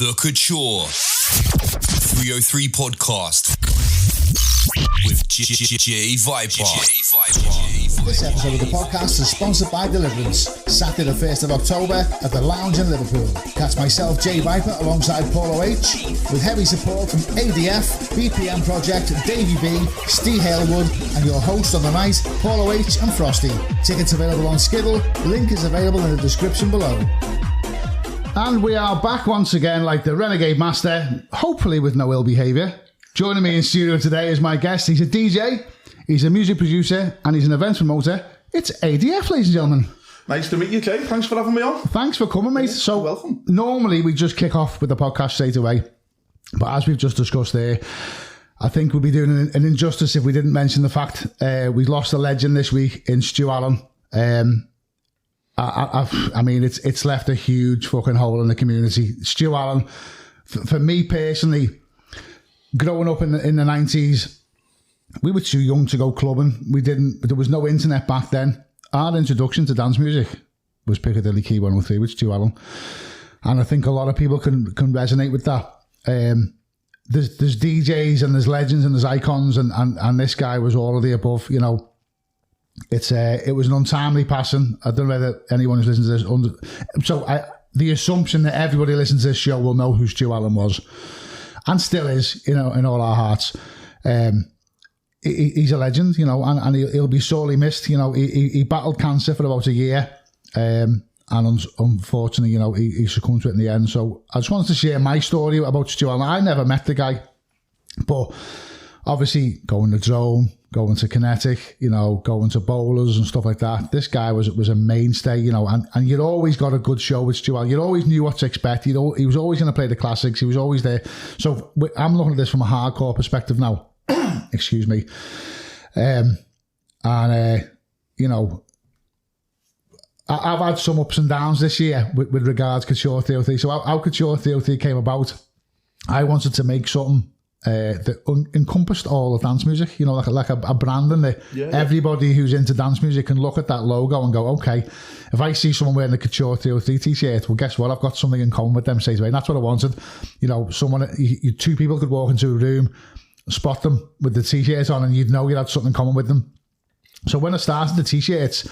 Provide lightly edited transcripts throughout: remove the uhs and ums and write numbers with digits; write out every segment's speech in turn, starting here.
The Couture 303 Podcast with J Viper. This episode of the podcast is sponsored by Deliverance. Saturday the 1st of October at the Lounge in Liverpool. Catch myself, J Viper, alongside Paul OH, with heavy support from A.D.F, BPM Project, Davey B, Ste Halewood, and your host on the night, Paul OH and Frostie. Tickets available on Skiddle. Link is available in the description below. And we are back once again like the Renegade Master, hopefully with no ill behaviour. Joining me in studio today is my guest. He's a DJ, he's a music producer, and he's an event promoter. It's A.D.F, ladies and gentlemen. Nice to meet you, Jay. Thanks for having me on. Thanks for coming, mate. So, you're welcome. Normally we just kick off with the podcast straight away, but as we've just discussed there, I think we'd be doing an injustice if we didn't mention the fact we lost a legend this week in Ste Allen. I mean, it's left a huge fucking hole in the community. Ste Allen, for me personally, growing up in the 90s, we were too young to go clubbing. There was no internet back then. Our introduction to dance music was Piccadilly Key 103 with Ste Allen. And I think a lot of people can resonate with that. There's DJs and there's legends and there's icons and this guy was all of the above, you know. It was an untimely passing. I don't know whether anyone who's listened to this the assumption that everybody listening to this show will know who Ste Allen was, and still is, you know, in all our hearts. He's a legend, you know, and he'll be sorely missed. You know, he battled cancer for about a year, and unfortunately, you know, he succumbed to it in the end. So I just wanted to share my story about Ste Allen. I never met the guy, but obviously going to Drone, going to Kinetic, you know, going to bowlers and stuff like that. This guy was a mainstay, you know, and you'd always got a good show with Ste Allen. You always knew what to expect. He was always going to play the classics. He was always there. So I'm looking at this from a hardcore perspective now. Excuse me. You know, I've had some ups and downs this year with regards to Couture 303. So how Couture 303 came about, I wanted to make something that encompassed all of dance music, you know, like a branding that everybody who's into dance music can look at that logo and go, okay, if I see someone wearing the Couture 303 t-shirt, well, guess what? I've got something in common with them straight away. And that's what I wanted. You know, two people could walk into a room, spot them with the t-shirts on, and you'd know you had something in common with them. So when I started the t-shirts,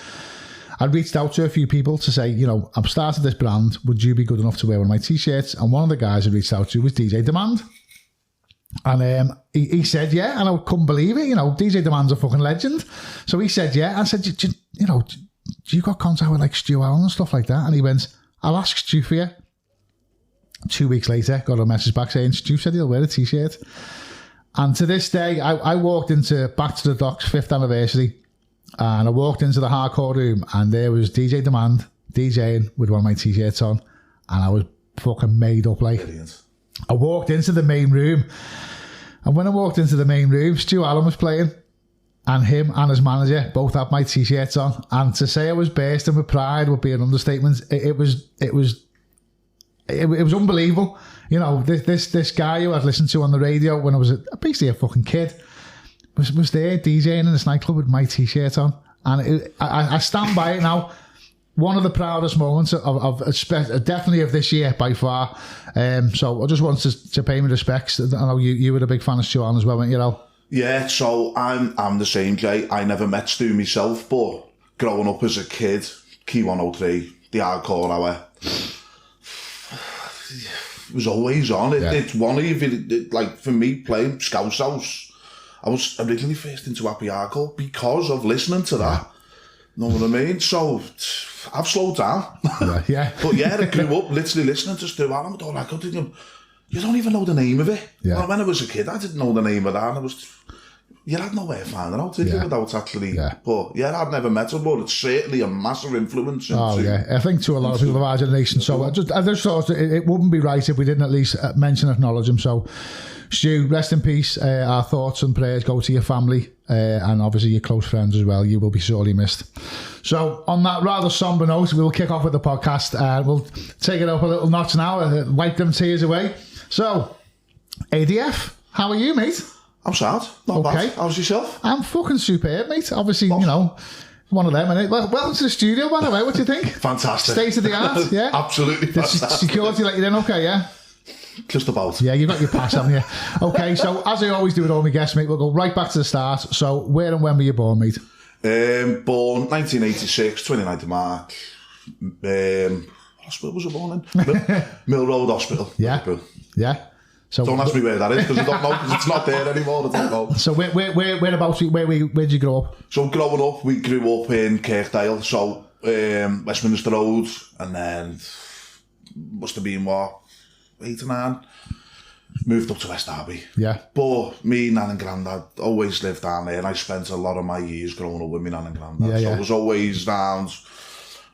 I reached out to a few people to say, you know, I've started this brand. Would you be good enough to wear one of my t-shirts? And one of the guys I reached out to was DJ Demand. And he said, yeah, and I couldn't believe it. You know, DJ Demand's a fucking legend. So he said, yeah. I said, you know, do you got contact with like Ste Allen and stuff like that? And he went, I'll ask Stu for you. 2 weeks later, got a message back saying, Stu said he'll wear a t-shirt. And to this day, I walked into Back to the Docks 5th anniversary, and I walked into the hardcore room, and there was DJ Demand DJing with one of my t-shirts on, and I was fucking made up like. Brilliant. I walked into the main room, and when I walked into the main room, Ste Allen was playing, and him and his manager both had my t-shirts on. And to say I was bursting with pride would be an understatement. It was unbelievable. You know, this guy who I'd listened to on the radio when I was basically a fucking kid was there DJing in this nightclub with my t-shirt on, and I stand by it now. One of the proudest moments of definitely of this year by far. So I just wanted to pay my respects. I know you were a big fan of Stu Allen as well, weren't you, Al? Yeah, so I'm the same, Jay. I never met Stu myself, but growing up as a kid, Key 103, the hardcore hour, it was always on. It's one of you, like for me playing Scouse House, I was originally first into happy hardcore because of listening to that. Know what I mean? So I've slowed down. Yeah. But yeah, I grew up literally listening to Ste Allen. You don't even know the name of it. Yeah. Well, when I was a kid, I didn't know the name of that. You had no way of finding out, did you? Without actually. Yeah. But yeah, I'd never met her, but it's certainly a massive influence. I think to a lot of people of our generation. So I just thought it wouldn't be right if we didn't at least mention, acknowledge him. So Stu, rest in peace. Our thoughts and prayers go to your family and obviously your close friends as well. You will be sorely missed. So on that rather somber note, we'll kick off with the podcast. We'll take it up a little notch now, wipe them tears away. So, A.D.F, how are you, mate? I'm sad. Not bad. How's yourself? I'm fucking superb, mate. Obviously, you know, one of them, innit? Well, welcome to the studio, by the way. What do you think? Fantastic. State of the art, yeah? Absolutely fantastic. Security let you in, okay, yeah? Just about. Yeah, you've got your pass, haven't you? Okay, so as I always do with all my guests, mate, we'll go right back to the start. So where and when were you born, mate? Born 1986, 29th of March. Hospital was I born in? Mill Road Hospital. Yeah. Liverpool. Yeah. So don't ask me where that is, because I don't know, because it's not there anymore. I don't know. So whereabouts, where did you grow up? So growing up, we grew up in Kirkdale, so Westminster Road, and then must have been, 8 or 9, moved up to West Derby. Yeah. But me, nan and granddad always lived down there, and I spent a lot of my years growing up with me nan and granddad. So I was always round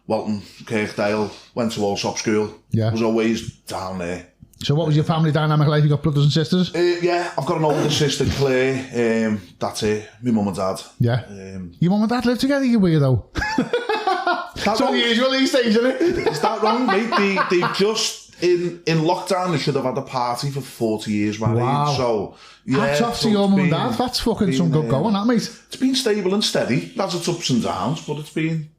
Walton, Kirkdale, went to Allsop School. Yeah. Was always down there. So what was your family dynamic like? You got brothers and sisters? Yeah, I've got an older sister, Claire. That's it. My mum and dad. Yeah. Your mum and dad live together, you weirdo. That's unusual these days, isn't it? Is that wrong, mate? They've just, in lockdown, they should have had a party for 40 years married. Wow. So, yeah. Hats off to your mum and dad. That's fucking some good going, that, mate. It's been stable and steady. That's its ups and downs, but it's been...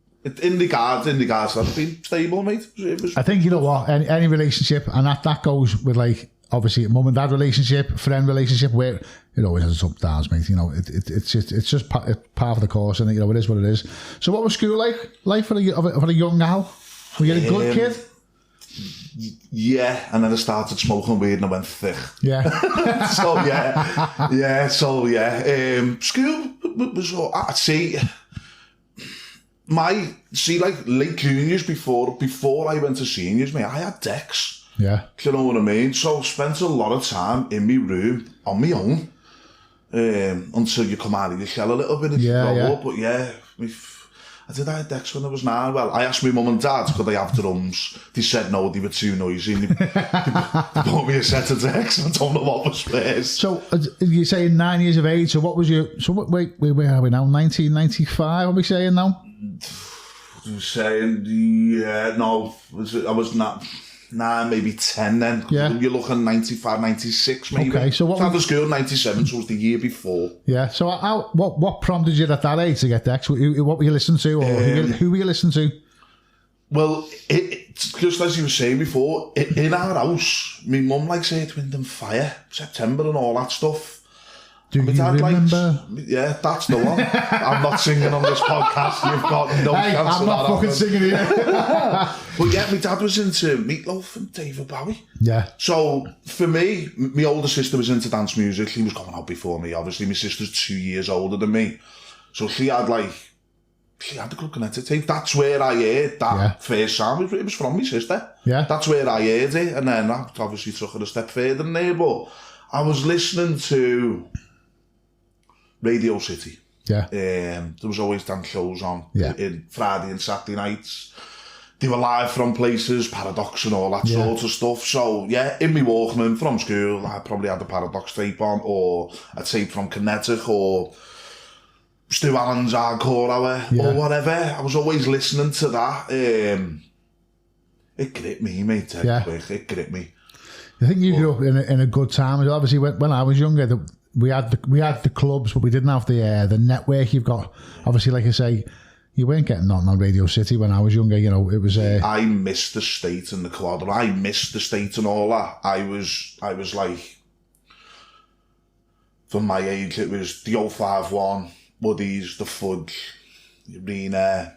In regards, that's been stable, mate. I think, you know what, any relationship, and that goes with, like, obviously, mum and dad relationship, friend relationship, where it always has its ups and downs, mate. You know, it's just part of the course, and, you know, it is what it is. So what was school like for a young Al? Were you a good kid? Yeah, and then I started smoking weed and I went thick. Yeah. So school was, I'd say... like late juniors before I went to seniors, mate, I had decks. Yeah. Do you know what I mean? So I spent a lot of time in my room on my own until you come out of your shell a little bit and you grow up. But yeah, I did have decks when I was 9. Well, I asked my mum and dad, could they have drums? They said no, they were too noisy. And they bought me a set of decks. I don't know what was first. So you're saying 9 years of age. So what was your... So wait, where are we now? 1995, are we saying now? I was saying, yeah, no, I was not 9, maybe 10 then. Yeah. You're looking 95, 96 maybe. Okay, so what... I was school 97, so it was the year before. Yeah, so what prompted you at that age to get decks? What were you listening to, or who were you listening to? Well, it's just as you were saying before, in our house, my mum likes Earth, Wind and Fire, September and all that stuff. Do you remember? Yeah, that's the one. I'm not singing on this podcast. You've got no chance I'm not fucking singing here. But yeah, my dad was into Meatloaf and David Bowie. Yeah. So for me, my older sister was into dance music. She was coming out before me, obviously. My sister's 2 years older than me. So she had the Club Kinetic tape. That's where I heard that first sound. It was from my sister. Yeah. That's where I heard it. And then I obviously took it a step further than there. But I was listening to Radio City. Yeah. There was always dance shows on in Friday and Saturday nights. They were live from places, Paradox and all that sort of stuff. So yeah, in my Walkman from school, I probably had the Paradox tape on, or a tape from Kinetic, or Stu Allen's Hardcore Hour, or whatever. I was always listening to that. It gripped me, mate. Quick. It gripped me. I think you grew up in a good time. Obviously, when I was younger, we had the clubs, but we didn't have the network you've got. Obviously, like I say, you weren't getting nothing on Radio City when I was younger. You know, it was. I missed the State and the Quad. I missed the State and all that. I was like, from my age, it was the 051, Woodies, the Fudge, the Arena,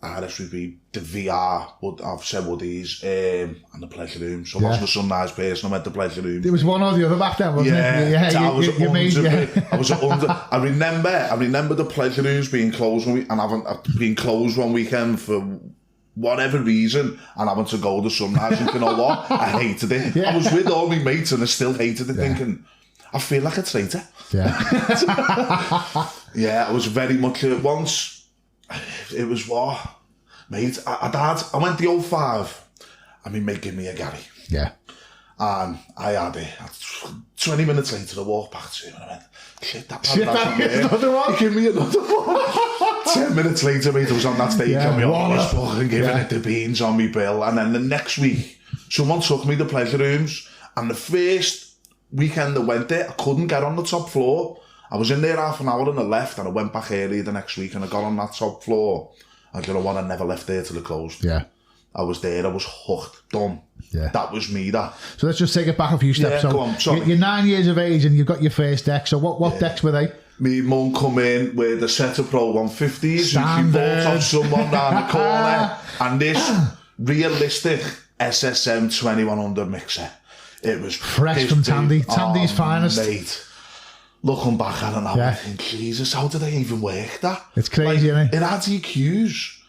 RSVP, the VR, I've said Woodies, and the Pleasure Room. So I wasn't a Sunrise person, I went to Pleasure Room. There was one or the other back then, wasn't it? Yeah, I was under. I remember the Pleasure Rooms being closed being closed one weekend for whatever reason, and having to go to Sunrise, and you know what? I hated it. Yeah. I was with all my mates and I still hated it, thinking, I feel like a traitor. Yeah. Yeah, I was very much once. It was what? Mate, I went the 05, and my mate gave me a Gary. Yeah. And I had it. 20 minutes later, I walked back to him and I went, shit, another one. Give me another one. 10 minutes later, mate, I was on that stage on my honest fucking giving it the beans on me bill. And then the next week, someone took me to Pleasure Rooms, and the first weekend I went there, I couldn't get on the top floor. I was in there half an hour and I left, and I went back early the next week and I got on that top floor. And you know what, I never left there till it closed. Yeah. I was there, I was hooked, done. Yeah. That was me, that. So let's just take it back a few steps. Yeah, so go on, sorry. You're 9 years of age and you've got your first deck. So what decks were they? Me mum come in with a set of Pro 150s. She bought off someone round the corner. And this realistic SSM 2100 mixer. It was fresh from Tandy's finest. Mate. Looking back at it now, I think, Jesus, how did I even work that? It's crazy, isn't it? It had EQs.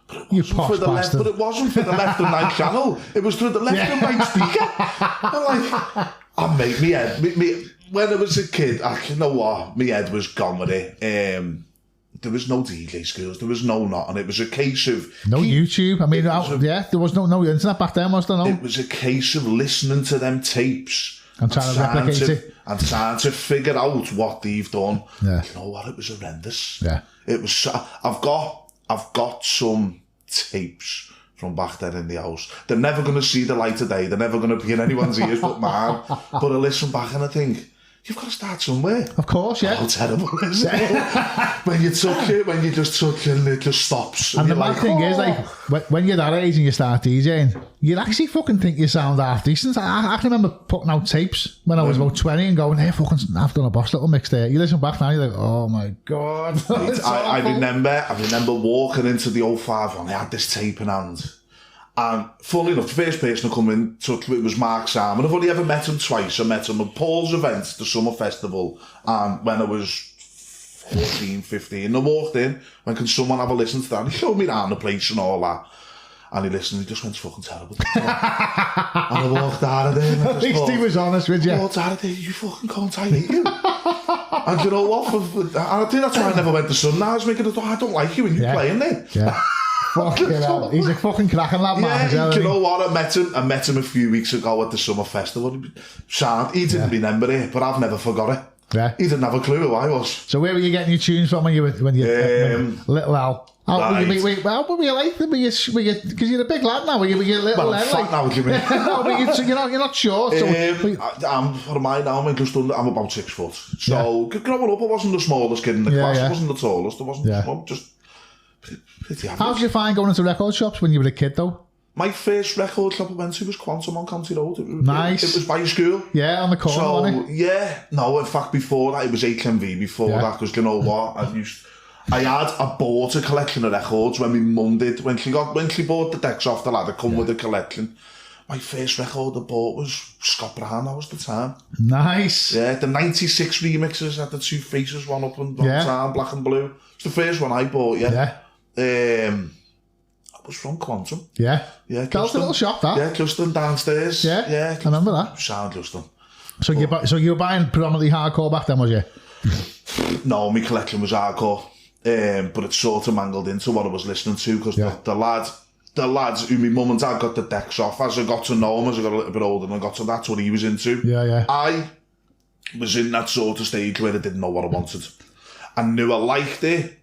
But it wasn't for the left. But it wasn't for the left and right channel. It was through the left and right speaker. I'm like, I made me head. When I was a kid, you know what? My head was gone with it. There was no DJ skills. There was no nothing. It was a case of YouTube. I mean, there was no internet back then, was there? No. It was a case of listening to them tapes and trying to replicate it and trying to figure out what they've done. Yeah. You know what? It was horrendous. Yeah. It was. I've got some tapes from back then in the house. They're never going to see the light of day. They're never going to be in anyone's ears but mine. But I listen back and I think, you've got to start somewhere. Of course, yeah. How terrible is it? when you just took it and it just stops. And the bad thing is, like, when you're that age and you start DJing, you actually fucking think you sound half decent. I can remember putting out tapes when I was about 20 and going, hey, fucking, I've done a boss little mix there. You listen back now, you're like, oh my God. I remember walking into the old 5 and I had this tape in hand. And funnily enough, the first person to come in touch with it was Mark Salmon. I've only ever met him twice. I met him at Paul's event, the summer festival, and when I was 14, 15, I walked in, went, can someone have a listen to that? And he showed me around the place and all that. And he listened, he just went, it's fucking terrible. And I walked out of there. At least he was honest with you. I walked out of there, you fucking can't, I hate you. And you know what? And I think that's why I never went to Sunrise, making it, I don't like you when you're playing there. Yeah. Fucking hell. He's a fucking cracking lad, man. Yeah, you know what? I met him a few weeks ago at the summer festival. He didn't remember it, but I've never forgot it. Yeah. He didn't have a clue who I was. So where were you getting your tunes from when you little Al? How were you like them? Because you're a big lad now. Were you little lad? Fat now, do you mean? No, but you're not short. So, what am I now? I'm about 6 foot. So growing up, I wasn't the smallest kid in the class. I wasn't the tallest. I wasn't the small, just pretty average. How did you find going into record shops when you were a kid, though? My first record shop I went to was Quantum on County Road. Nice. It was by school. Yeah, on the corner, wasn't it? Yeah. No, in fact, before that, it was HMV before that, because you know what? I bought a collection of records when my mum did. When she bought the decks off the ladder, come with a collection. My first record I bought was Scott Brown, that was the time. Nice. Yeah, the 96 remixes had the two faces, one up and one down, black and blue. It's the first one I bought, yeah. I was from Quantum. Yeah. Yeah, that was a little shop, that. Yeah, Justin downstairs. Yeah, I remember that. Sound Justin. So you were buying predominantly hardcore back then, was you? No, my collection was hardcore. But it sort of mangled into what I was listening to, because the lads who my mum and dad got the decks off, as I got to know him, as I got a little bit older, and that's what he was into. Yeah. I was in that sort of stage where I didn't know what I wanted. I knew I liked it,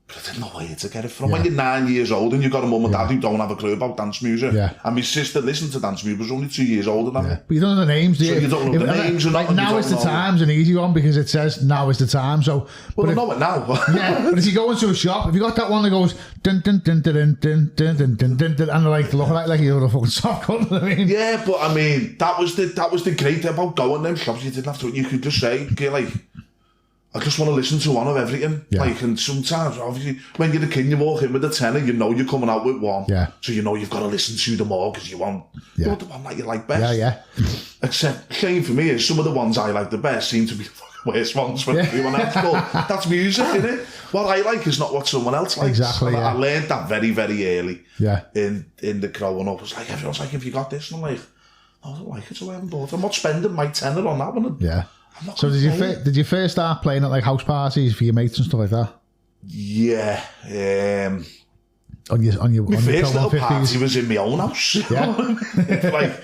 but I didn't know where to get it from. When you're 9 years old and you've got a mum and dad who don't have a clue about dance music, and my sister listened to dance music, was only 2 years older than me. But you don't know the names, do you? So you don't know the names. Like now is the time's an easy one, because it says now is the time. So, well, I know it now. Yeah, but if you go into a shop, if you got that one that goes dun dun dun dun dun dun dun dun dun dun, and like looking at like you're a fucking sock, you know what I mean? Yeah, but I mean that was the great thing about going them shops. You didn't have to. You could just say, okay, like, I just want to listen to one of everything. Yeah. Like, and sometimes, obviously, when you're a kid, you walk in with a tenner, you know you're coming out with one. Yeah. So you know you've got to listen to them all, because you want the one that you like best. Yeah. Except, shame for me is some of the ones I like the best seem to be the worst ones for everyone else. But that's music, isn't it? What I like is not what someone else likes. Exactly, I learned that very, very early. Yeah. In the growing up. It's like, everyone's like, have you got this? And I'm like, no, I don't like it, so I haven't bought it. I'm not spending my tenner on that one. Yeah. So did you first start playing at like house parties for your mates and stuff like that? Yeah. On your my first little party was in my own house. Yeah.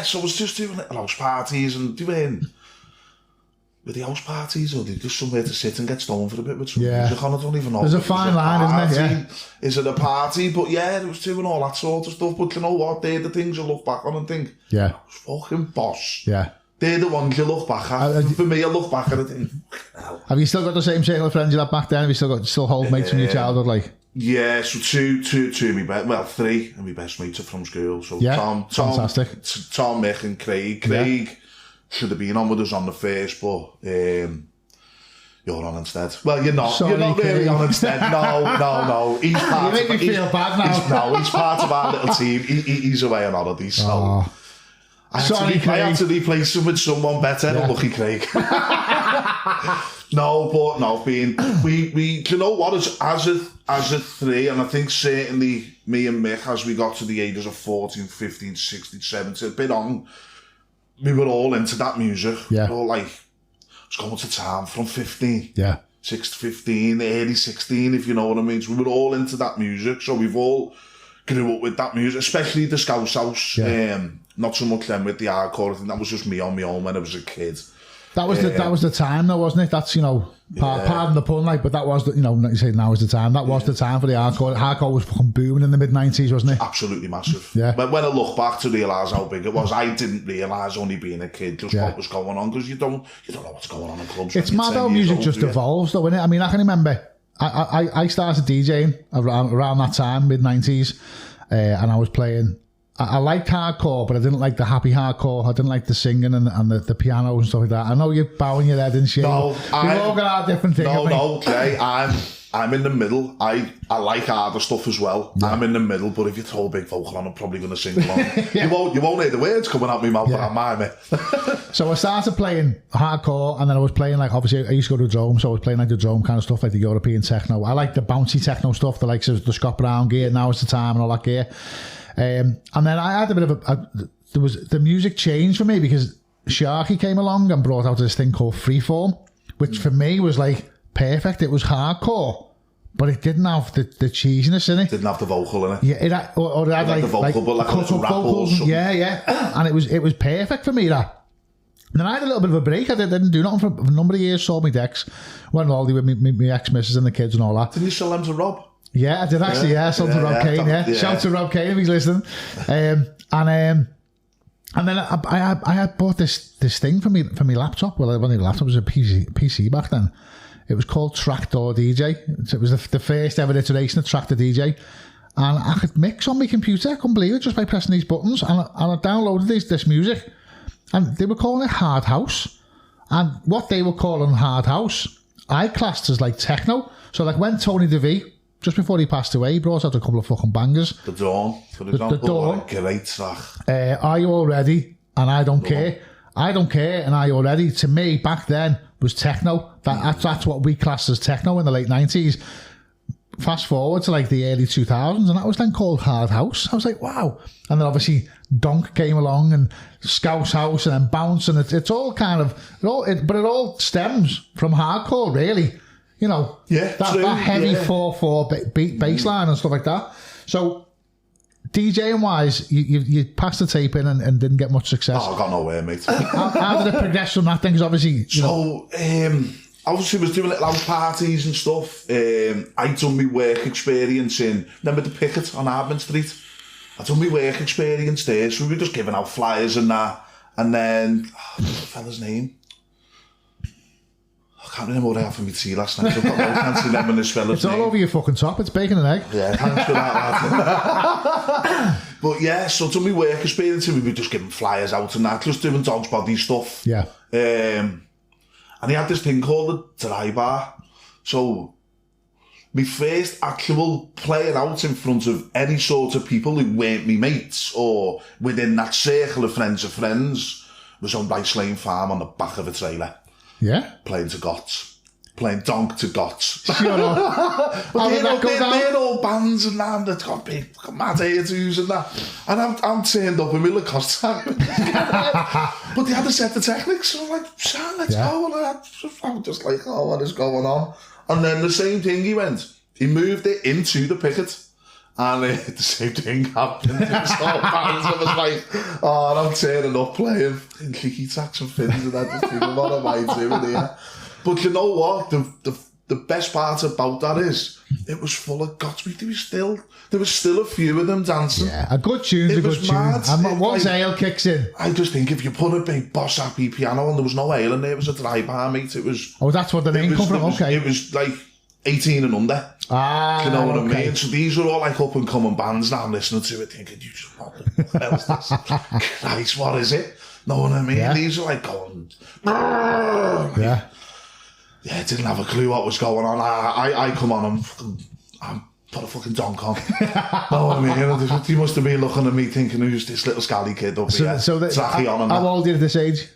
So I was just doing little house parties and doing with the house parties, or just somewhere to sit and get stoned for a bit with some music on. I don't even know. There's a fine line, isn't it? Yeah. Is it a party? But yeah, it was doing all that sort of stuff. But you know what? They're the things you look back on and think, I was fucking boss. Yeah. They're the ones you look back at. For me, I look back at it and think, hell. Have you still got the same circle of friends you had back then? Have you still hold mates from your childhood, like? Yeah, so two of my three of my best mates are from school. So fantastic. Tom, Mick and Craig. Craig should have been on with us on the first, but you're on instead. Well, you're not. Sorry, you're not really on instead. No. He's part you make me feel bad now. He's part of our little team. He's away on holidays, so... I had to replace him with someone better. Lucky Craig. We you know what, as a three, and I think certainly me and Mick, as we got to the ages of 14, 15, 16, 17, a bit on, we were all into that music. Yeah. We were like, I was going to town from 15. Yeah. 6 to 15, early 16, if you know what I mean. So we were all into that music. So we've all grew up with that music, especially the Scouse House. Yeah. Not so much then with the hardcore. I think that was just me on my own when I was a kid. That was the time though, wasn't it? That's, pardon the pun, but that was like you say, now is the time. That was the time for the hardcore. Hardcore was fucking booming in the mid-90s, wasn't it? Absolutely massive. Yeah. But when I look back to realise how big it was, I didn't realise, only being a kid, just what was going on, because you don't know what's going on in clubs. It's mad how music just evolves though, isn't it? I mean, I can remember I started DJing around that time, mid-90s, and I was playing... I liked hardcore, but I didn't like the happy hardcore. I didn't like the singing and the piano and stuff like that. I know you're bowing your head and shit. No, we've all got our different things. No, Jay, I'm in the middle. I like harder stuff as well. Yeah. I'm in the middle, but if you throw a big vocal on, I'm probably going to sing along. You won't hear the words coming out my mouth, but I'm miming. So I started playing hardcore, and then I was playing, like, obviously I used to go to drone, so I was playing like the drone kind of stuff, like the European techno. I like the bouncy techno stuff, the likes of the Scott Brown gear, Now Is the Time and all that gear. And then I had a bit of the music changed for me because Sharky came along and brought out this thing called Freeform, which for me was like perfect. It was hardcore, but it didn't have the cheesiness in it. Didn't have the vocal in it. Yeah, it had like the vocal, but like cut up vocals. Yeah. And it was perfect for me, that. And then I had a little bit of a break. I didn't do nothing for a number of years. Sold my decks, went all with my ex-missus and the kids and all that. Didn't you sell them to Rob? Yeah, I did actually. Yeah, shout to Rob Kane. Shout to Rob Kane if he's listening. And then I had bought this thing for me laptop. Well, the laptop was a PC back then. It was called Tractor DJ. It was the first ever iteration of Tractor DJ, and I could mix on my computer. I couldn't believe it, just by pressing these buttons. And I downloaded this music, and they were calling it hard house. And what they were calling hard house, I classed as like techno. So like when Tony DeVee, just before he passed away, he brought out a couple of fucking bangers. The Dawn, for example. The Dawn. Great track. Are You All Ready? And I Don't Care. I Don't Care and Are You All Ready? To me, back then, was techno. That's what we classed as techno in the late 90s. Fast forward to like the early 2000s, and that was then called hard house. I was like, wow. And then obviously Donk came along, and Scouse House, and then Bounce, and it's all kind of... But it all stems from hardcore, really. That heavy 4/4 beat bass line and stuff like that. So DJing wise, you passed the tape in and didn't get much success. I got nowhere, mate. How did it progress from that thing? Because obviously, obviously was doing little house parties and stuff. I done my work experience in, remember the Picket on Hardman Street? I done my work experience there, so we were just giving out flyers and that. And then, what's the fella's name? I can't remember what I had for my tea last night. I can't remember this fella's name. It's all over your fucking top. It's bacon and egg. Yeah, thanks for that. But yeah, so to my work experience, we were just giving flyers out and that, just doing dog's body stuff. Yeah. And he had this thing called the Dry Bar. So my first actual playing out in front of any sort of people who weren't me mates or within that circle of friends was on by Slane Farm on the back of a trailer. Yeah? Playing to Gots. Playing Donk to Gots. Shut up. But they're all bands and that, they've got big mad hairdos and that. And I'm turned up in my Lacoste. But they had to set the techniques, so I'm like, son, let's go. And I'm just like, oh, what is going on? And then the same thing he moved it into the Picket. And the same thing happened. It was all bands. I was like, oh, and I'm turning up playing clicky tacks and fins and that. Just thinking, what am I doing here? But you know what? The best part about that is it was full of Gots. There was still a few of them dancing. Yeah, a good tune's a good tune. And once ale kicks in. I just think if you put a big boss happy piano on, there was no ale in there. It was a dry bar, mate. It was. Oh, that's what the name come from. Okay. It was like 18 and under. Ah, you know what okay. I mean? So these are all like up and coming bands now. I'm listening to it thinking, what the hell is this? Christ, what is it? Know what I mean? Yeah. These are like going, Yeah. Yeah, didn't have a clue what was going on. I come on and put a fucking donk on. Know what I mean? He must have been looking at me thinking, who's this little scally kid up here? So how old are you at this age?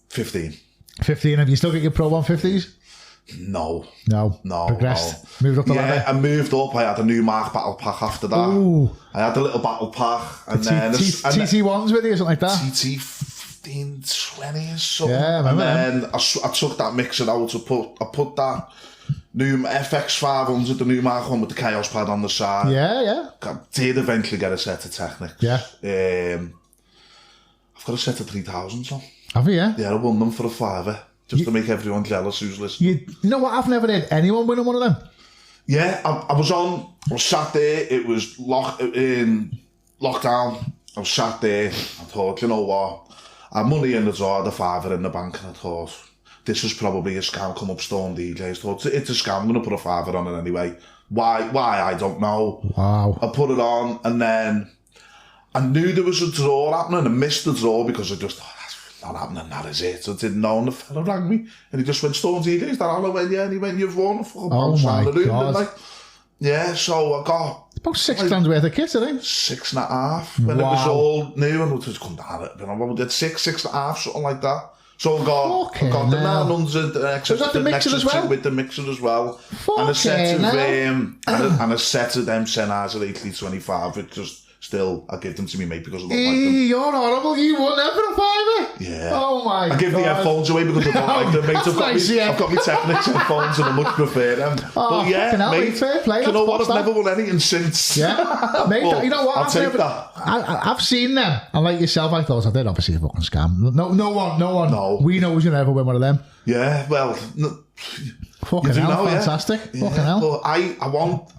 15. 15. Have you still got your Pro 150s? No. Progressed. Moved up the ladder. Yeah, I moved up. I had a new Mark battle pack after that. Ooh. I had a little battle pack. And then TT1s with you or something like that? TT 15, 20 or something. Yeah, I remember and then I took that mixer out. I put that new FX 500, the new Mark 1 with the Chaos pad on the side. Yeah. I did eventually get a set of Technics. Yeah. I've got a set of 3000s on. Have you, yeah? Yeah, I won them for a £5. Just to make everyone jealous who's listening. You know what? I've never heard anyone winning one of them. Yeah, I was sat there. It was in lockdown. I was sat there. I thought, you know what? I had money in the door, the £5 in the bank, and I thought, this is probably a scam. Come up, Stone DJs. I thought, it's a scam. I'm going to put a £5 on it anyway. Why? I don't know. Wow. I put it on, and then I knew there was a draw happening. I missed the draw because I just thought, not happening, that is it. So I didn't know, and the fella rang me, and he just went, Stone DJs, that all went, yeah, and he went, you've won. Oh my God. Like, yeah, so I got... About £6 worth of kits, I think. 6.5 when it was all new, and it was come down it. We did 6.5, something like that. So I got the 900 Was that the mixer as well? With the mixer as well. And a set of them Sennheiser 8325, which just still, I give them to me mate because I don't like them. You're horrible, you won that for a £5. Yeah. Oh my God. I give the headphones away because I don't like them, mate. I've got my Technics headphones and I much prefer them. Oh, but yeah, hell, mate, fair play. you know what? I've never won anything since. Yeah. Mate, you know what? I'll take that. I've seen them. And like yourself, I thought, they're obviously a fucking scam. No one. No. We know you'll never win one of them. Yeah, well... Fucking hell, fantastic. Yeah. Fucking hell. But I want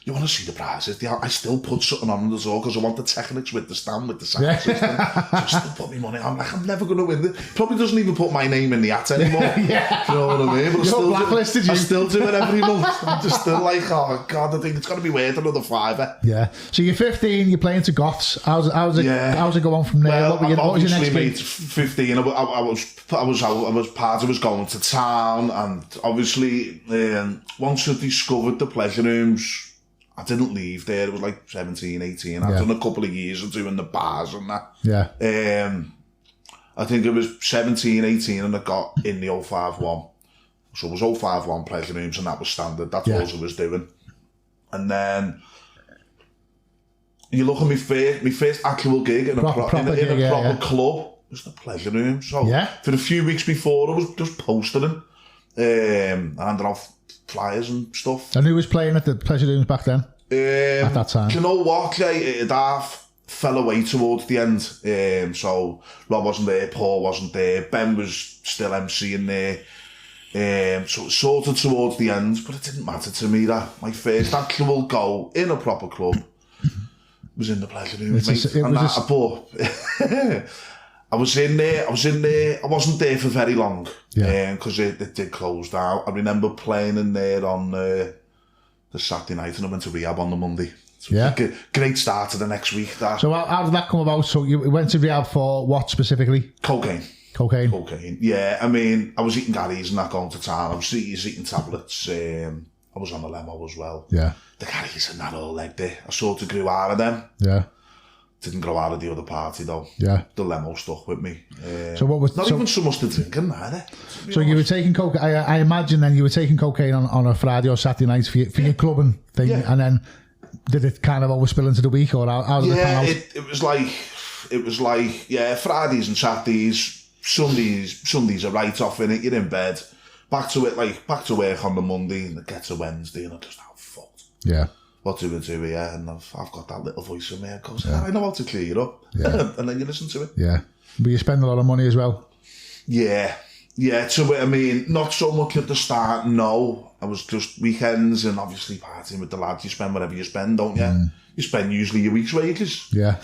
you want to see the prizes? I still put something on the door because I want the Technics with the stand, with the sound system. So I still put my money. I'm like, I'm never going to win this. Probably doesn't even put my name in the hat anymore. Yeah. You know what I mean? But You're blacklisted, I still do it every month. I'm just still like, oh God, I think it's got to be worth another £5. Yeah. So you're 15, you're playing to Goths. How's it go on from there? Well, what was your next mate, gig? 15. I was going to town, and obviously once I discovered the pleasure rooms, I didn't leave there. It was like 17, 18. I'd done a couple of years of doing the bars and that. Yeah. I think it was 17, 18, and I got in the 051. So it was 051 pleasure rooms, and that was standard. That's all I was doing. And then you look at my first actual gig in a proper club. It was the pleasure room. So for a few weeks before, I was just posting and handing off flyers and stuff. And who was playing at the pleasure rooms back then? At that time? Do you know what? A.D.F fell away towards the end. So Rob wasn't there, Paul wasn't there, Ben was still emceeing there. So sort of towards the end, but it didn't matter to me that my first actual go in a proper club was in the pleasure rooms, mate. I was in there. I wasn't there for very long because it did close down. I remember playing in there on the Saturday night, and I went to rehab on the Monday. So a great start to the next week. That. So how did that come about? So you went to rehab for what specifically? Cocaine. Yeah, I mean, I was eating Garys and that going to town. I was eating tablets. I was on the lemo as well. Yeah. The Garys and that all like there. I sort of grew out of them. Yeah. Didn't grow out of the other party though. Yeah. The lemo stuck with me. So what was... Not even so much the drinking either. So you were taking cocaine... I imagine then you were taking cocaine on a Friday or Saturday night for your clubbing thing, and then did it kind of overspill into the week, or how did it pan out? It was like, Fridays and Saturdays, Sundays are right off in it, you're in bed. Back to work on the Monday, and it gets a Wednesday, and I just, fucked. Yeah. What do we do here? And I've got that little voice in me that goes, I know how to clear it up. Yeah. And then you listen to it. Yeah. But you spend a lot of money as well. Yeah. Yeah, I mean, not so much at the start, no. I was just weekends and obviously partying with the lads. You spend whatever you spend, don't you? Mm. You spend usually your week's wages. Yeah.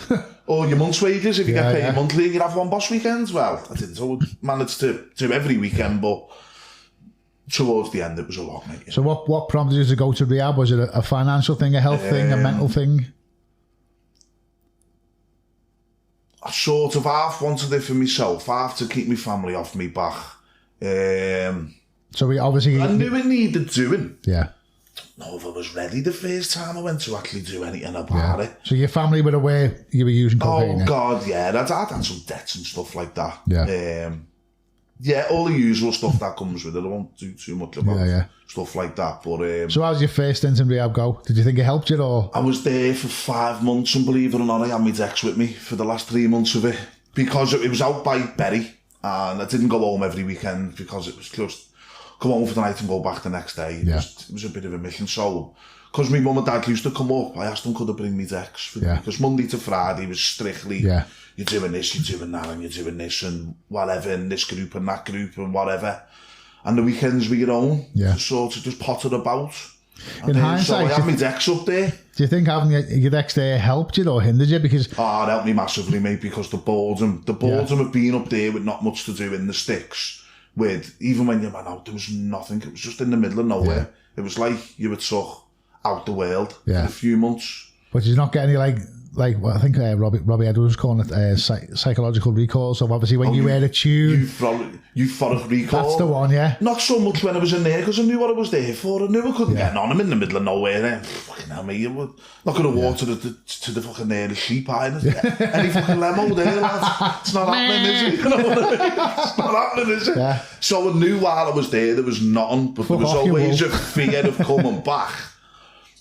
Or your month's wages if you get paid monthly and you have one boss weekends. Well, I didn't manage to do every weekend, but towards the end, it was a lot, mate. So what prompted you to go to rehab? Was it a financial thing, a health thing, a mental thing? I sort of half wanted it for myself, half to keep my family off me back. So we obviously... I knew it needed doing. Yeah. I don't know if I was ready the first time I went to actually do anything about it. So your family were aware you were using cocaine? Oh, God, yeah. I'd had some debts and stuff like that. Yeah. Yeah, all the usual stuff that comes with it. I won't do too much about stuff like that. But so how did your first stint in rehab go? Did you think it helped you, or...? I was there for 5 months, and believe it or not, I had my ex with me for the last 3 months of it. Because it was out by Bury, and I didn't go home every weekend because it was just come home for the night and go back the next day. It was a bit of a mission. So, because my mum and dad used to come up, I asked them could I bring me ex. Because Monday to Friday was strictly... You're doing this, you're doing that, and you're doing this, and whatever, and this group and that group, and whatever. And the weekends were your own. Sort of just potted about. In hindsight, so I had my ex up there. Do you think having your ex there helped you or hindered you? Because... Oh, it helped me massively, mate, because the boredom of being up there with not much to do in the sticks, with, even when you went out, there was nothing. It was just in the middle of nowhere. It was like you were took out the world for a few months. But you're not getting any, well, I think Robbie Edwards was calling it psychological recall. So obviously when you wear a tune... Euphoric recall. That's the one, yeah. Not so much when I was in there, because I knew what I was there for. I knew I couldn't get on. I'm in the middle of nowhere then. Fucking hell, mate. I'm not going to walk to the fucking the sheep eye. Any fucking limo there, lad. It's not happening, is it? You know what I mean? It's not happening, is it? Yeah. So I knew while I was there was nothing, but there was always a fear of coming back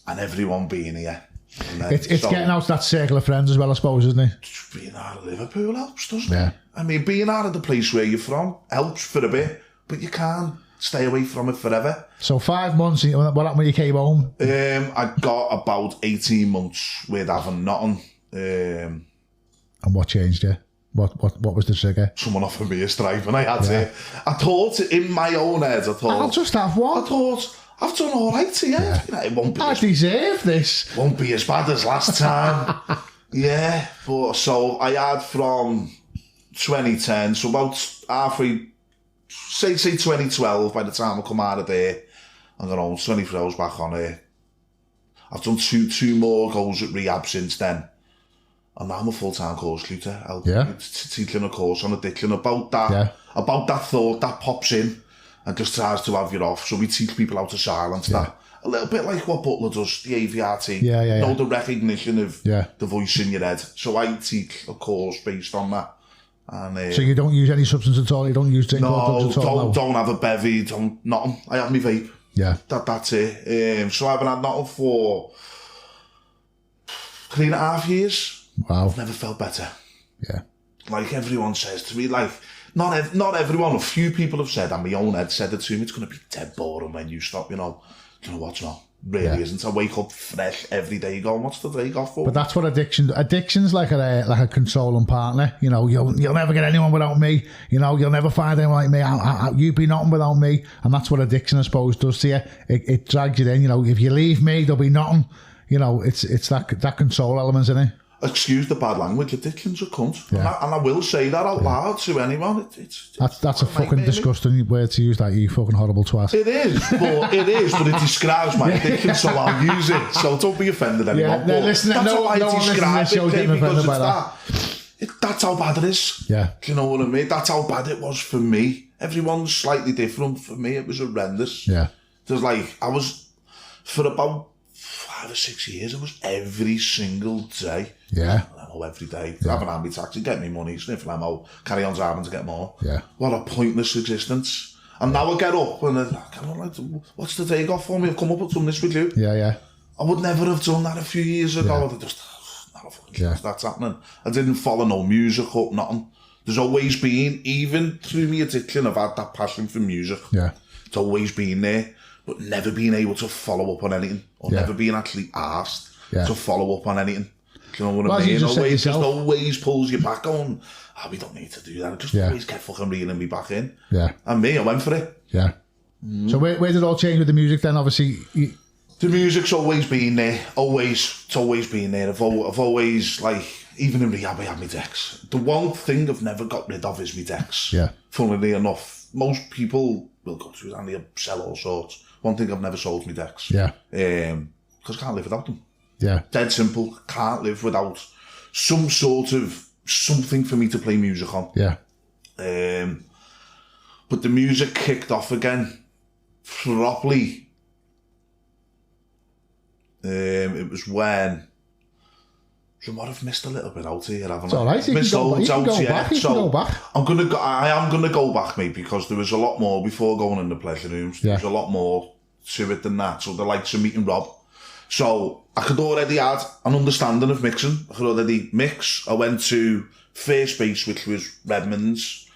and everyone being here. It's getting out of that circle of friends as well, I suppose, isn't it? Just being out of Liverpool helps, doesn't it? I mean, being out of the place where you're from helps for a bit, but you can't stay away from it forever. So 5 months, what happened when you came home? I got about 18 months with having nothing. And what changed you? What was the trigger? Someone offered me a stripe and I had to. I thought, in my own head, I'll just have one. I thought... I've done all right here. Yeah. You know, it won't be. I deserve this. Won't be as bad as last time. But so I had from 2010, so about halfway, say 2012. By the time I come out of there, I'm going on 24 hours back on here. I've done two more goes at rehab since then, and now I'm a full-time course tutor. Teaching a course on addiction about that thought that pops in and just tries to have you off. So we teach people how to silence that. A little bit like what Butler does, the AVRT. Know the recognition of the voice in your head. So I teach a course based on that. And so you don't use any substance at all? You don't use drink or drugs at all? No, don't have a bevy, nothing. I have my vape. That's it. So I haven't had nothing for 3.5 years. Wow. I've never felt better. Like everyone says to me, like, not everyone, a few people have said, and my own head said it to me, it's going to be dead boring when you stop, you know what's not? Really isn't. I wake up fresh every day going, what's the day got for? But that's what addiction's like a controlling partner. You know, you'll never get anyone without me. You know, you'll never find anyone like me. You be nothing without me. And that's what addiction, I suppose, does to you. It drags you in. You know, if you leave me, there'll be nothing. You know, it's that control element, isn't it? Excuse the bad language, addiction's a cunt. And I will say that out loud to anyone. That's a fucking disgusting word to use, that, you fucking horrible twat. It is, but it describes my addiction, so I'll use it. So don't be offended anymore. That's how I describe it, because that's how bad it is. Do you know what I mean? That's how bad it was for me. Everyone's slightly different. For me, it was horrendous. There's I was, for about 5 or 6 years, it was every single day. Every day. Have an ambi taxi, get me money, sniff limo, carry on driving to get more. What a pointless existence. And now I get up and I'm like, what's the day got for me? I've come up with done this with you. I would never have done that a few years ago. I just, not a fucking chance that's happening. I didn't follow no music up, nothing. There's always been, even through my addiction, I've had that passion for music. It's always been there, but never been able to follow up on anything, or never been actually asked to follow up on anything. Do you know what I mean? Just always pulls you back on. We don't need to do that. It just always kept fucking reeling me back in. And me, I went for it. So where did it all change with the music then? Obviously, the music's always been there. It's always been there. I've always, even in rehab, I had my decks. The one thing I've never got rid of is my decks. Funnily enough, most people we'll go to it and they'll sell all sorts. One thing I've never sold me decks. Yeah. Because I can't live without them. Yeah. Dead simple. Can't live without some sort of something for me to play music on. Yeah. But the music kicked off again properly. It was when... So what I've missed a little bit out here, haven't I? It's all right. You can go back. I am gonna go back, mate, because there was a lot more before going in the pleasure rooms. There was a lot more to it than that. So the likes of meeting Rob. So I could already add an understanding of mixing. I could already mix. I went to first base, which was Redmond's.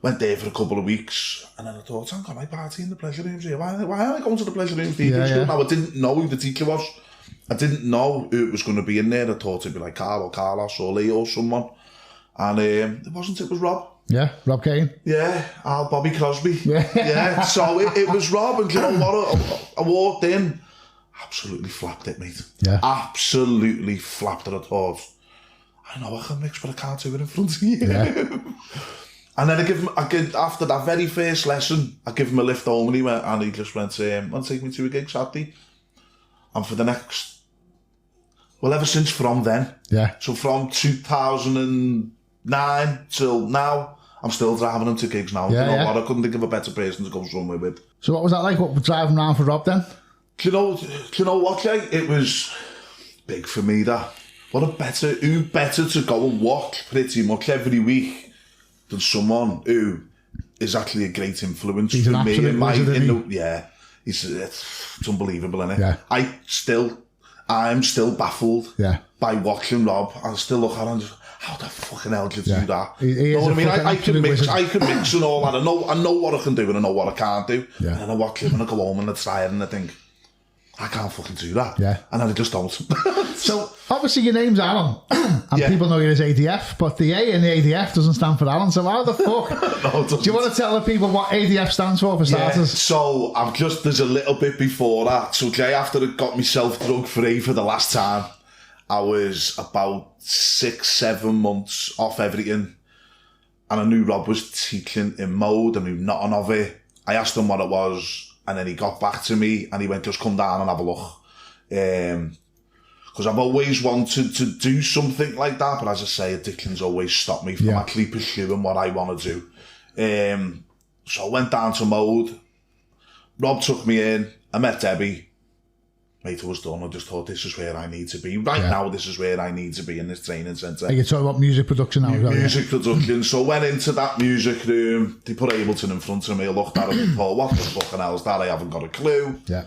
Went there for a couple of weeks, and then I thought, hang on, I party in the pleasure rooms here. Why am I going to the pleasure rooms? Now, I didn't know who the teacher was. I didn't know who it was going to be in there. I thought it'd be like Carl or Carlos or Leo or someone. And it wasn't, it was Rob. Yeah, Rob Kane. Yeah, Bobby Crosby. Yeah, so it was Rob, and you know what? I walked in, absolutely flapped it, mate. Yeah. Absolutely flapped it. I thought, I know I can mix, but I can't do it in front of you. Yeah. And then after that very first lesson, I give him a lift home, and he just went, want to take me to a gig Saturday? And for the next, well, ever since from then, so from 2009 till now, I'm still driving him to gigs now. You know what? I couldn't think of a better person to go somewhere with. So what was that like? What was driving around for Rob then? Do you know what, Jay? It was big for me, that. Who better to go and watch pretty much every week than someone who is actually a great influence for me in my it's unbelievable, isn't it? Yeah. I'm still baffled by watching Rob. I still look at him and just, how the fucking hell did you do that? You know what I mean? I can mix and all that. I know what I can do and I know what I can't do. Yeah. And then I watch him and I go home and I try it and I think, I can't fucking do that. Yeah. And then I just don't. So, obviously your name's Alan, and people know you as ADF, but the A in the ADF doesn't stand for Alan, so how the fuck? No, do you want to tell the people what ADF stands for starters? Yeah, so there's a little bit before that. So, Jay, after I got myself drug-free for the last time, I was about 6-7 months off everything, and I knew Rob was teaching in mode, I knew nothing of it. I asked him what it was, and then he got back to me and he went, just come down and have a look. Because I've always wanted to do something like that, but as I say, addiction's always stopped me from actually pursuing what I want to do. So I went down to mode. Rob took me in. I met Debbie. Mate, I was done. I just thought, this is where I need to be. Now, this is where I need to be, in this training centre. Are you talking about music production now? Music production. So went into that music room. They put Ableton in front of me. I looked at it and thought, what the fucking hell is that? I haven't got a clue. Yeah.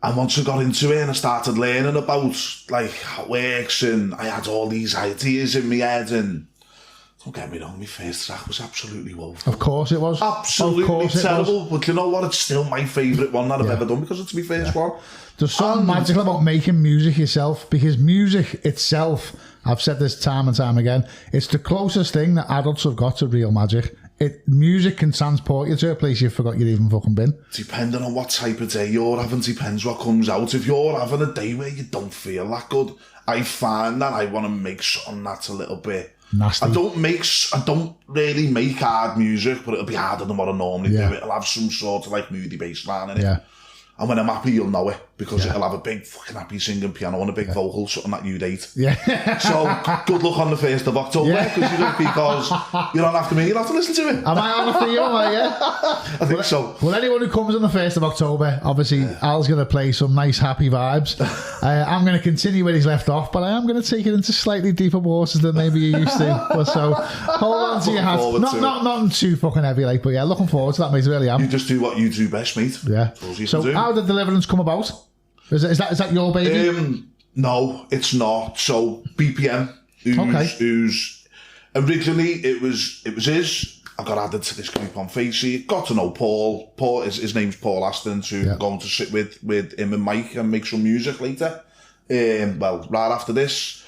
And once I got into it and I started learning about like how it works, and I had all these ideas in my head, and don't get me wrong, my first track was absolutely woeful. Of course it was. Absolutely terrible. But you know what? It's still my favourite one that I've ever done because it's my first one. There's something magical about making music yourself, because music itself, I've said this time and time again, it's the closest thing that adults have got to real magic. Music can transport you to a place you forgot you'd even fucking been. Depending on what type of day you're having, depends what comes out. If you're having a day where you don't feel that good, I find that I want to make something that's a little bit nasty. I don't really make hard music, but it'll be harder than what I normally do. It'll have some sort of like moody bass line in it. Yeah. And when I'm happy, you'll know it, because it'll have a big fucking happy singing piano and a big vocal, something that you'd hate. Yeah. So, good luck on the 1st of October, because you don't have to you'll have to listen to it. Am I on for you, I think so. Well, anyone who comes on the 1st of October, obviously, Al's going to play some nice, happy vibes. I'm going to continue where he's left off, but I am going to take it into slightly deeper waters than maybe you used to. So, hold on to your hat. Not too fucking heavy, like, but yeah, looking forward to that, mate. I really am. You just do what you do best, mate. Yeah. So, how did Deliverance come about? Is that your baby? No, it's not. So BPM, who's originally it was his. I got added to this group on Facey. Got to know Paul. His name's Paul Aston. So I'm going to sit with him and Mike and make some music later. Well, right after this,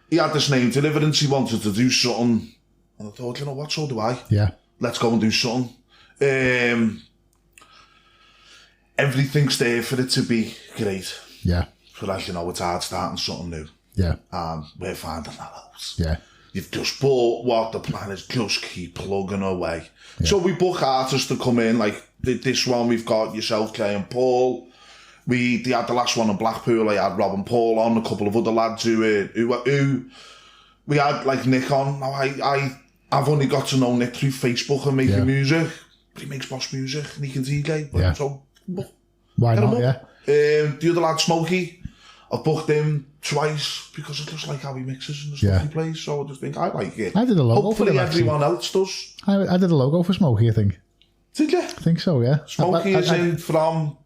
he had this name Deliverance. He wanted to do something, and I thought, you know what? So do I. Yeah. Let's go and do something. Everything's there for it to be great. Yeah. But as you know, it's hard starting something new. Yeah. And we're finding that out. Yeah. you've just bought what the plan is, just keep plugging away. Yeah. So we book artists to come in, like this one we've got yourself, Clay and Paul. They had the last one in Blackpool, I had Rob and Paul on, a couple of other lads who we had like Nick on. Now I've only got to know Nick through Facebook and making music, but he makes boss music and he can DJ. Yeah. So why not? Yeah. The other lad, Smokey, I've booked him twice because I just like how he mixes and the stuff he plays. So I just think I like it. I did a logo Hopefully for him. Everyone else does. I did a logo for Smokey, I think. Did you? I think so, yeah. Smokey is in from.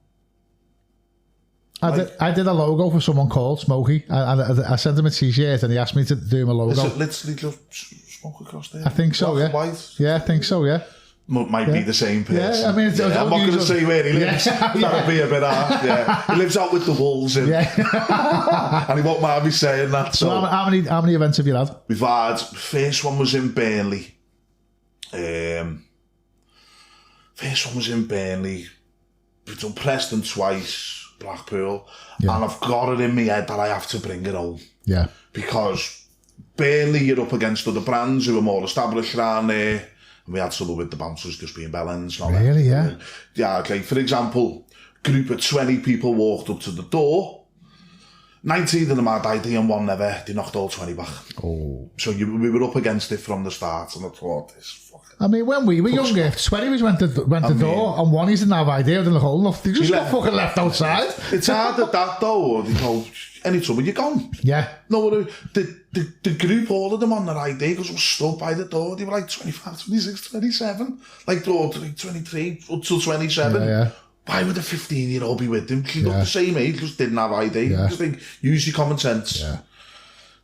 I did a logo for someone called Smokey. I sent him a t-shirt and he asked me to do him a logo. Is it literally just smoke across there? I think so, yeah. White? Yeah, I think so, yeah. Might be the same person. Yeah, I mean, I'm not going to say where he lives. That'll be a bit hard. Yeah, he lives out with the wolves, and he won't mind me saying that. So how many events have you had? We've had. First one was in Burnley. We've done Preston twice, Blackpool, and I've got it in my head that I have to bring it home. Yeah, because Burnley, you're up against other brands who are more established around there. And we had some with the bouncers just being bellends. Really, yeah? Yeah, okay. For example, group of 20 people walked up to the door. 19 of them had ID and one never. They knocked all 20 back. Oh. So we were up against it from the start, and I thought, this fucking... I mean, when we were younger, 20 was went to the door, and one didn't have ID, didn't look old enough. They just got fucking left outside. It's hard at that, though. They go, any trouble, you're gone. Yeah. No, the group, all of them on their ID, because we stood by the door, they were like 25, 26, 27, like 23 up till 27. Yeah. Why would a 15-year-old be with them? She looked the same age, just didn't have ID. I just think, use your common sense. Yeah.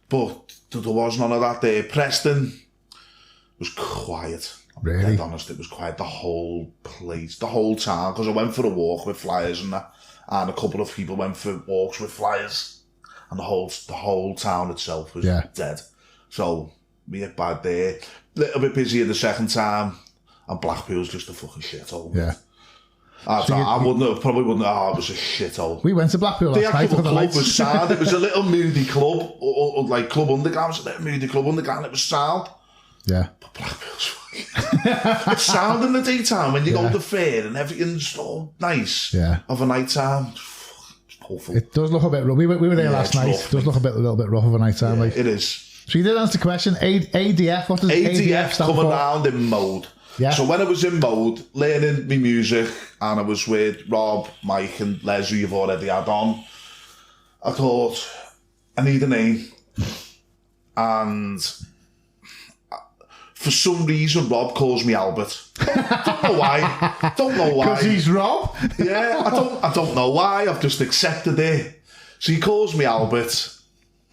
But there was none of that there. Preston was quiet. Really? To be honest, it was quiet. The whole place, the whole town, because I went for a walk with flyers and that, and a couple of people went for walks with flyers. And the whole town itself was dead. So we hit bad there. Little bit busier the second time, and Blackpool's just a fucking shithole. Yeah. Probably wouldn't. Oh, it was a shithole. We went to Blackpool last night. The club was sad. It was a little moody club, or like Club Underground. It was a little moody Club Underground. It was sound. Yeah. But Blackpool's fucking. It's sound in the daytime when you go to the fair and everything's all nice. Yeah. Of a night time. It does look a bit rough. We were there last night. It does look a little bit rough of a night time. Yeah, like. It is. So you did answer the question. ADF, what does ADF stand coming for? Around in mode. Yeah. So when I was in mode, learning my music, and I was with Rob, Mike and Les, who you've already had on, I thought, I need a name. And for some reason, Rob calls me Albert. Don't know why. Because he's Rob? Yeah, I don't know why. I've just accepted it. So he calls me Albert,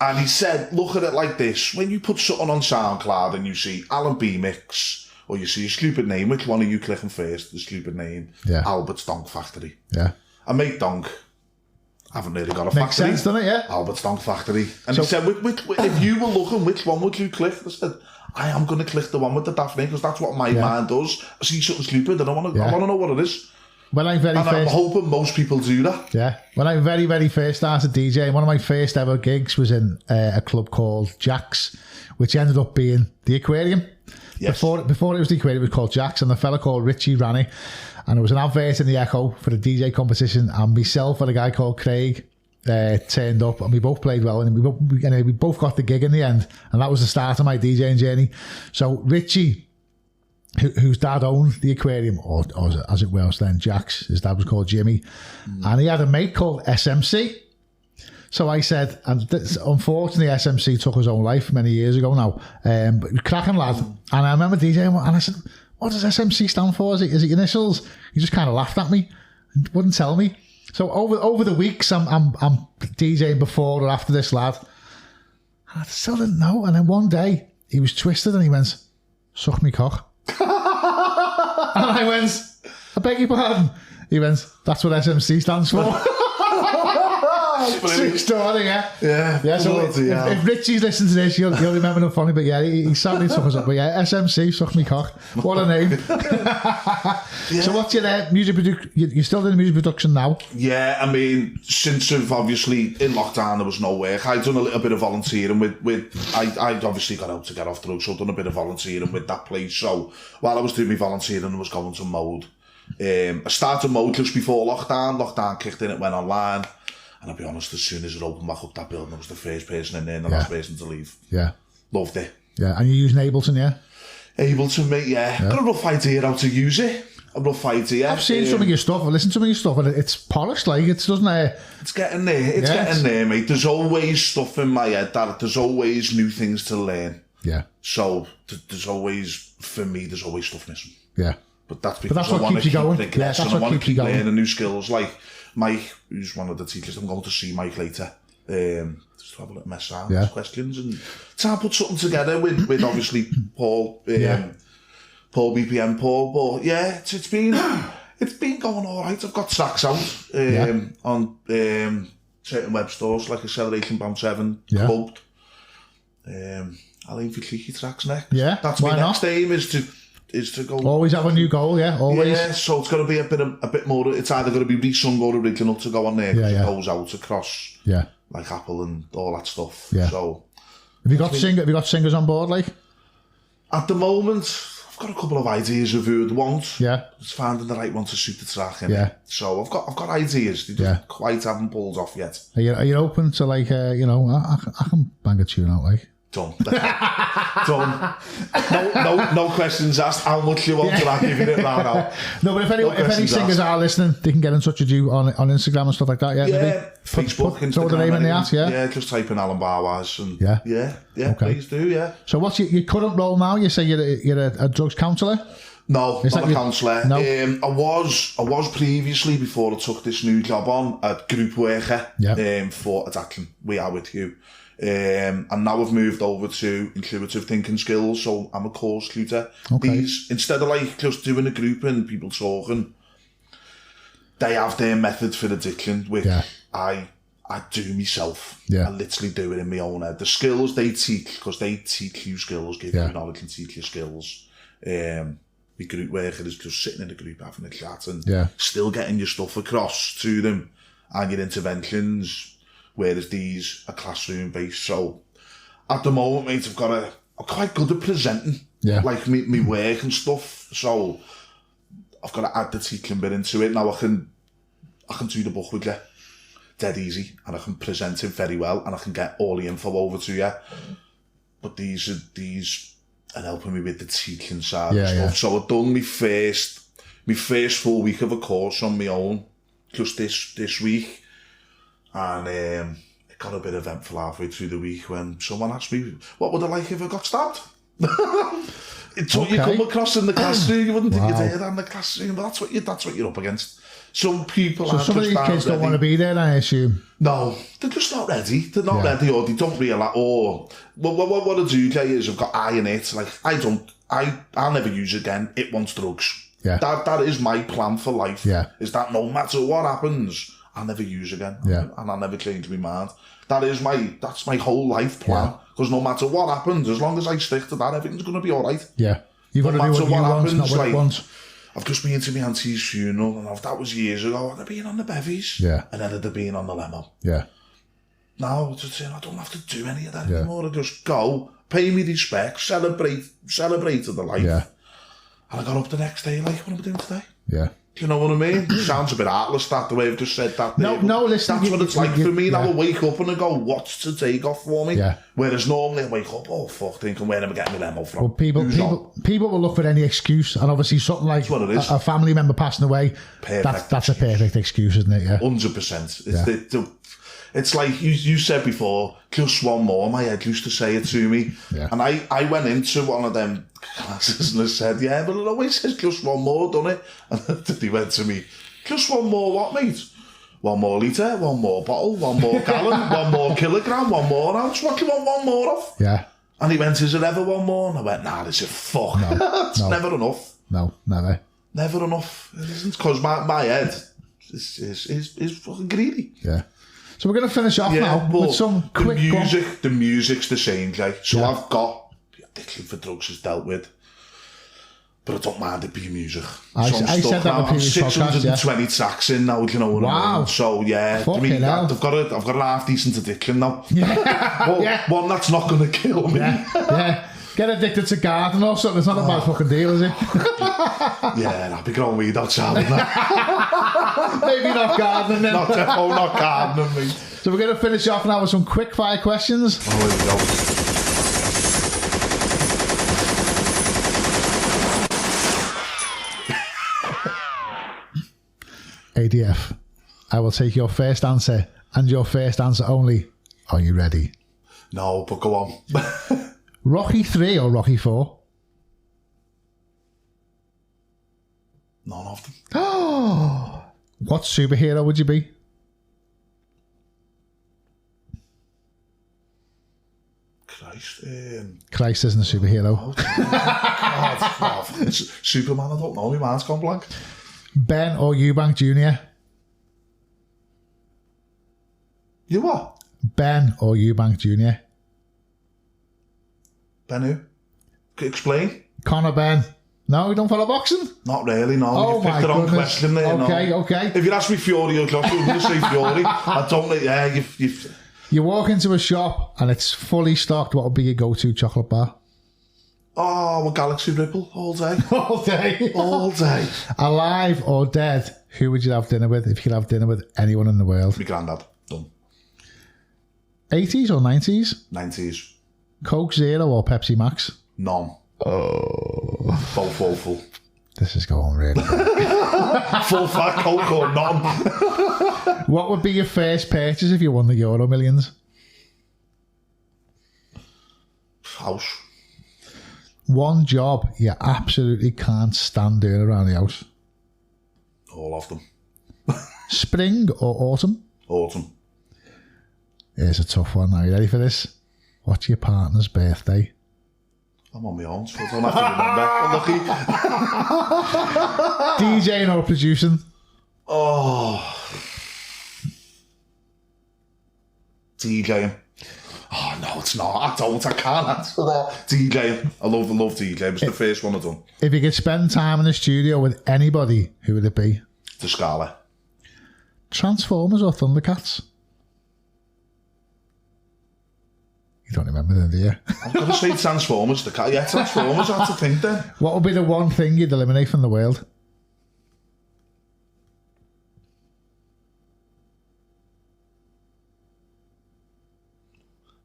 and he said, look at it like this. When you put something on SoundCloud and you see Alan B Mix, or you see a stupid name, which one are you clicking first? The stupid name. Yeah. Albert's Donk Factory. Yeah. I make Donk. I haven't really got a factory. Makes sense, doesn't it? Yeah. Albert's Donk Factory. And he said, if you were looking, which one would you click? I said, I am going to click the one with the daft name, because that's what my mind does. I see something stupid and I want to know what it is. I'm hoping most people do that. Yeah. When I very, very first started DJing, one of my first ever gigs was in a club called Jack's, which ended up being the Aquarium. Yes. Before it was the Aquarium, it was called Jack's, and a fella called Richie ran it. And there was an advert in the Echo for the DJ competition, and myself and a guy called Craig turned up, and we both played well, and we both got the gig in the end, and that was the start of my DJing journey. So Richie, whose dad owned the Aquarium, or as it was then, Jack's, his dad was called Jimmy, and he had a mate called SMC. So I said, and unfortunately SMC took his own life many years ago now, but cracking lad, and I remember DJing, and I said, what does SMC stand for? Is it initials? He just kind of laughed at me and wouldn't tell me. So over the weeks, I'm DJing before or after this lad, and I still didn't know. And then one day he was twisted and he went, "Suck me cock," and I went, "I beg your pardon." He went, "That's what SMC stands for." Sick story, yeah. Yeah, so if Richie's listening to this, you'll remember them funny, but yeah, he sadly took us up. But yeah, SMC, suck me cock. What a name. So what's your music production? You're still doing music production now? Yeah, I mean, since I've obviously, in lockdown, there was no work. I'd done a little bit of volunteering I'd obviously got out to get off drugs, so I'd done a bit of volunteering with that place. So while I was doing my volunteering, I was going to mode. I started mode just before lockdown. Lockdown kicked in, it went online. And I'll be honest, as soon as it opened back up that building, I was the first person in there and the last person to leave. Yeah. Loved it. Yeah, and you're using Ableton, yeah? Ableton, mate, yeah. Got a rough idea how to use it. A rough idea. I've seen some of your stuff, I've listened to some of your stuff, and it's polished, like, it doesn't... It's getting there, it's getting there, mate. There's always stuff in my head that there's always new things to learn. Yeah. So, there's always, for me, there's always stuff missing. Yeah. But that's because I want to keep progressing. Yeah, that's I what want to keeps you keep going. learning new skills. Like Mike, who's one of the teachers, I'm going to see Mike later. Just to have a little mess around, ask questions, and try and put something together with obviously Paul, BPM Paul. But yeah, it's been going all right. I've got tracks out on certain web stores like Acceleration Band 7, Clubbed. I'll aim for cheeky tracks next. Yeah, that's my next aim is to go. Always have a new goal, yeah. Always. Yeah, so it's got to be a bit more. It's either going to be resung or original to go on there. It goes out across. Like Apple and all that stuff. Yeah. So, have you got singers on board? Like, at the moment, I've got a couple of ideas of who I'd want. Yeah. Just finding the right one to suit the track. Yeah. So I've got ideas. They just quite haven't pulled off yet. Are you open to like I can bang a tune out like. Done. Done. No questions asked. How much you want to that? Giving it right now. No, but if any singers are listening, they can get in touch with you on Instagram and stuff like that. Yeah. Facebook, Instagram. Throw the name in the ass. Yeah. Just type in Alan Barwise and yeah. Okay. Please do. Yeah. So what's your current role now? You say you're a drugs counsellor. No, not a counsellor. No. I was previously, before I took this new job on, a group worker for Adapting We Are With You. And now I've moved over to intuitive thinking skills, so I'm a course tutor. Okay. Instead of like just doing a group and people talking, they have their method for addiction, which I do myself. I literally do it in my own head. The skills they teach, because they teach you skills, give you knowledge and teach you skills. The group worker is just sitting in a group having a chat and still getting your stuff across to them and your interventions. Whereas these are classroom based. So at the moment, mate, I'm quite good at presenting, like me work and stuff. So I've got to add the teaching bit into it. Now I can do the book with you, dead easy, and I can present it very well, and I can get all the info over to you. But these are helping me with the teaching side of stuff. So I've done my first full week of a course on my own, just this week. And it got a bit eventful halfway through the week when someone asked me, what would I like if I got stabbed? It's what you come across in the classroom. You wouldn't think you'd hear that in the classroom, but that's what you're up against. Some people aren't. So some of these kids don't want to be there, I assume. No, they're just not ready. They're not ready, or they don't realise. Or what I do, Jay, is I've got eye in it. Like I'll never use it again. It wants drugs. Yeah. That is my plan for life. Yeah. Is that no matter what happens, I'll never use again. Yeah. And I'll never change my mind. That's my whole life plan. Because no matter what happens, as long as I stick to that, everything's going to be all right. Yeah. You've got to do what you want, not what it wants. I've just been to my auntie's funeral, and that was years ago. I'd have been on the bevies. Yeah. And then I'd have been on the limo. Yeah. Now, I don't have to do any of that anymore. I just go, pay me respect, celebrate the life. Yeah. And I got up the next day, like, what am I doing today? Yeah. You know what I mean? It sounds a bit heartless that the way I've just said that. No, listen. That's what it's like for me. Now I wake up and I go, what's to take off for me? Yeah. Whereas normally I wake up, oh fuck, thinking where am I getting my limo from? Well, people will look for any excuse, and obviously something like a family member passing away, that's a perfect excuse, isn't it? Yeah. 100%. It's like you said before, just one more. My head used to say it to me. Yeah. And I went into one of them classes and I said, yeah, but it always says just one more, doesn't it? And he went to me, just one more what, mate? 1 more litre, 1 more bottle, 1 more gallon, 1 more kilogram, 1 more ounce. What do you want 1 more of? Yeah. And he went, is there ever 1 more? And I went, nah, this is fuck. No, it's never enough. No, never. Never enough. It isn't, because my head is fucking greedy. Yeah. So we're going to finish off now with some quick... The music's the same, like. So I've got... Addicted for drugs is dealt with. But I don't mind it being music. I said that in the previous podcast, 620 tracks in now, you know what I mean? So yeah, I mean, I've got a half decent addiction now. One that's not going to kill me. Yeah. Get addicted to gardening or something. It's not a bad fucking deal, is it? Yeah, I'll be growing weed outside. Maybe not gardening then. Not gardening, mate. So we're going to finish off now with some quick fire questions. Oh, here we go. A.D.F. I will take your first answer and your first answer only. Are you ready? No, but go on. Rocky 3 or Rocky 4? None of them. Oh, what superhero would you be? Christ isn't a superhero. God. Superman, I don't know. My mind's gone blank. Ben or Eubank Jr.? You what? Ben or Eubank Jr.? Ben who? Explain. Conor Ben. No, you don't follow boxing? Not really, no. Oh, you picked the wrong question there. Okay. If you'd asked me Fury or Josh, I'm going to say Fury. I don't know. Yeah, You walk into a shop and it's fully stocked. What would be your go-to chocolate bar? Oh, well, Galaxy Ripple all day. All day. All day. Alive or dead? Who would you have dinner with if you could have dinner with anyone in the world? My granddad. Done. 80s or 90s? 90s. Coke Zero or Pepsi Max? None. Oh. Both awful. This is going really bad. Full fat Coke or none. What would be your first purchase if you won the Euro Millions? House. One job you absolutely can't stand doing around the house? All of them. Spring or autumn? Autumn. Here's a tough one. Are you ready for this? What's your partner's birthday? I'm on my own, so I don't have to remember. Lucky. DJing or producing? Oh. DJing. Oh, no, it's not. I can't answer that. DJing. I love DJing. It was the first one I've done. If you could spend time in the studio with anybody, who would it be? The Scala. Transformers or Thundercats? You don't remember them, do you? I'm going to say Transformers. Transformers, I have to think then. What would be the one thing you'd eliminate from the world?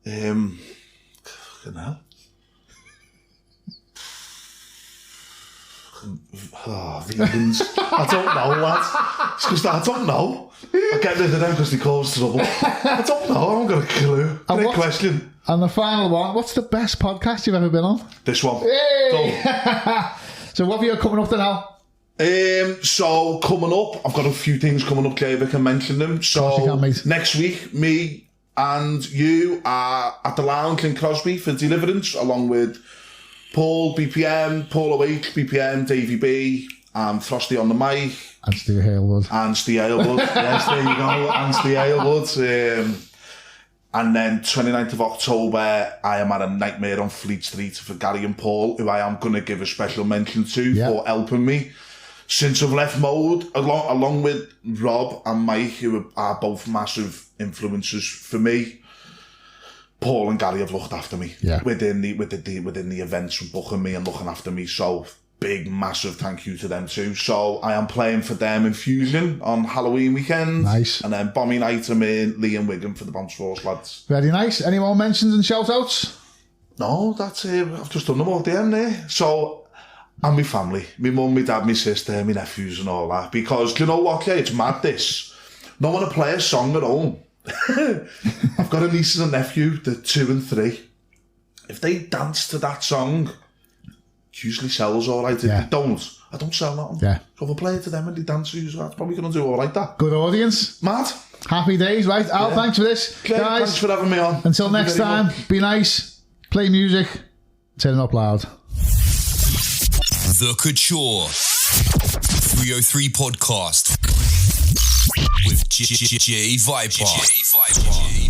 Fucking hell. Vegans. I don't know, lads. It's because I don't know. I get rid of them because they cause trouble. I don't know. I haven't got a clue. Great question. And the final one, what's the best podcast you've ever been on? This one. Hey! So what have you got coming up to now? So coming up, I've got a few things coming up, Dave. I can mention them. So next week, me and you are at the lounge in Crosby for Deliverance, along with Paul, BPM, Paul OH, BPM, Davey B, and Frostie on the mic. And Ste Halewood. Yes, there you go. And Ste Halewood. And then 29th of October, I am at a Nightmare on Fleet Street for Gary and Paul, who I am going to give a special mention to for helping me since I've left Mode, along with Rob and Mike, who are both massive influences for me. Paul and Gary have looked after me within the events and booking me and looking after me. So big, massive thank you to them too. So I am playing for them in Fusion on Halloween weekend. Nice. And then Bombing Night I'm in Lee and Wigan for the Bounce Force lads. Very nice. Any more mentions and shout outs? No, that's it. I've just done them all damn there. So, and my family, my mum, my dad, my sister, my nephews and all that. Because, do you know what, it's mad this. No one to play a song at home. I've got a niece and a nephew, they're 2 and 3. If they dance to that song, it usually sells all right. If they don't, I don't sell nothing. Yeah. So if I play it to them and they dance, that's probably going to do all right, that. Good audience. Mad. Happy days, right? Al, thanks for this. Claire, guys, thanks for having me on. Until next time, be nice, play music, turn it up loud. The Couture 303 Podcast with J Viper.